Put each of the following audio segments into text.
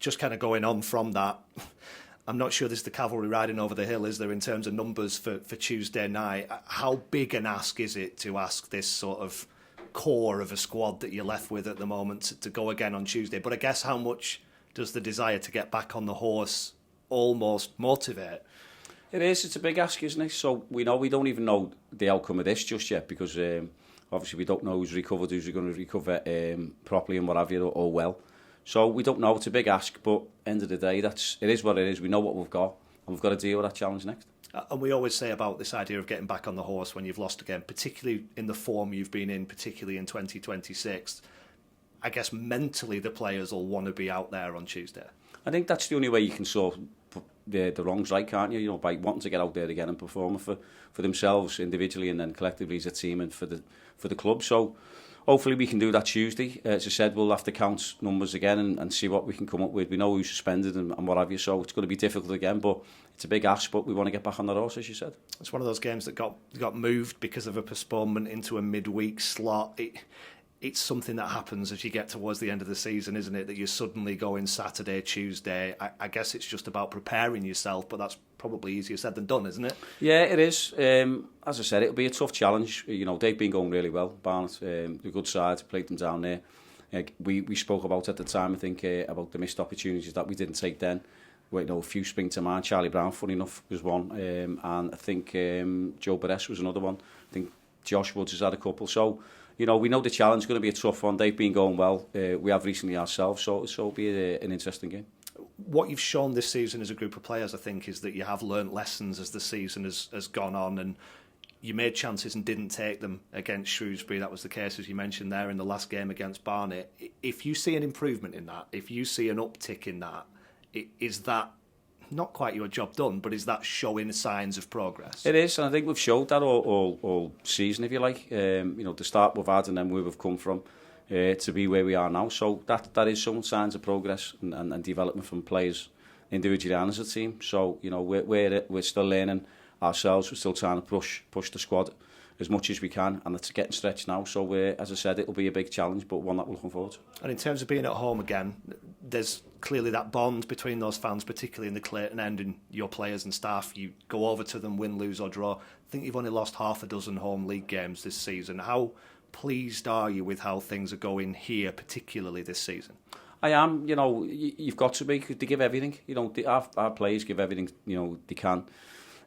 Just kind of going on from that, I'm not sure there's the cavalry riding over the hill, is there, in terms of numbers for Tuesday night? How big an ask is it to ask this sort of core of a squad that you're left with at the moment to go again on Tuesday? But I guess how much does the desire to get back on the horse almost motivate? It is. It's a big ask, isn't it? So we don't even know the outcome of this just yet, because obviously we don't know who's recovered, who's going to recover properly and what have you, or well. So we don't know. It's a big ask, but end of the day, it is what it is. We know what we've got, and we've got to deal with that challenge next. And we always say about this idea of getting back on the horse when you've lost again, particularly in the form you've been in, particularly in 2026. I guess mentally the players will want to be out there on Tuesday. I think that's the only way you can sort the wrongs right, can't you? You know, by wanting to get out there again and perform for themselves individually and then collectively as a team and for the club. So hopefully we can do that Tuesday. As I said, we'll have to count numbers again and see what we can come up with. We know who's suspended and what have you, so it's going to be difficult again, but it's a big ask, but we want to get back on the horse, as you said. It's one of those games that got moved because of a postponement into a midweek slot. It's something that happens as you get towards the end of the season, isn't it? That you're suddenly going Saturday, Tuesday. I guess it's just about preparing yourself, but that's probably easier said than done, isn't it? Yeah, it is. As I said, it'll be a tough challenge. You know, they've been going really well, Barnet. A good side, played them down there. We spoke about at the time, I think, about the missed opportunities that we didn't take then. Well, you know, a few spring to mind. Charlie Brown, funny enough, was one. And I think Joe Beres was another one. I think Josh Woods has had a couple. So, you know, we know the challenge is going to be a tough one. They've been going well. We have recently ourselves, so it'll be an interesting game. What you've shown this season as a group of players, I think, is that you have learnt lessons as the season has gone on, and you made chances and didn't take them against Shrewsbury. That was the case, as you mentioned there, in the last game against Barnet. If you see an improvement in that, if you see an uptick in that, is that not quite your job done, but is that showing signs of progress? It is, and I think we've showed that all season, if you like. You know, the start we've had and then where we've come from to be where we are now. So that is showing signs of progress and development from players individually and as a team. So, you know, we're still learning ourselves. We're still trying to push the squad as much as we can, and it's getting stretched now. So, as I said, it'll be a big challenge, but one that we're looking forward to. And in terms of being at home again, there's clearly that bond between those fans, particularly in the Clayton end, and your players and staff. You go over to them, win, lose or draw. I think you've only lost half a dozen home league games this season. How pleased are you with how things are going here, particularly this season? I am. You know, you've got to be, because they give everything. You know, our players give everything, you know, they can.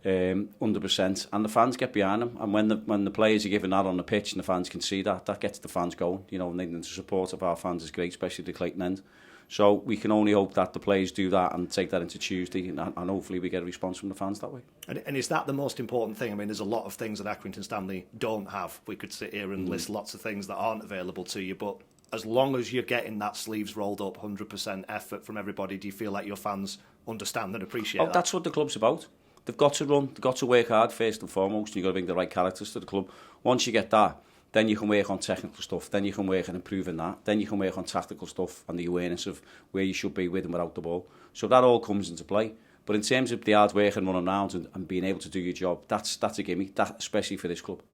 100%, and the fans get behind them, and when the players are giving that on the pitch and the fans can see that gets the fans going, you know, and the support of our fans is great, especially the Clayton end. So we can only hope that the players do that and take that into Tuesday, and hopefully we get a response from the fans that way. And is that the most important thing? I mean, there's a lot of things that Accrington Stanley don't have. We could sit here and list lots of things that aren't available to you, but as long as you're getting that sleeves rolled up 100% effort from everybody, do you feel like your fans understand and appreciate that? That's what the club's about. They've got to run, they've got to work hard first and foremost, and you've got to bring the right characters to the club. Once you get that, then you can work on technical stuff, then you can work on improving that, then you can work on tactical stuff and the awareness of where you should be with and without the ball. So that all comes into play. But in terms of the hard work and running around and being able to do your job, that's a gimme, that, especially for this club.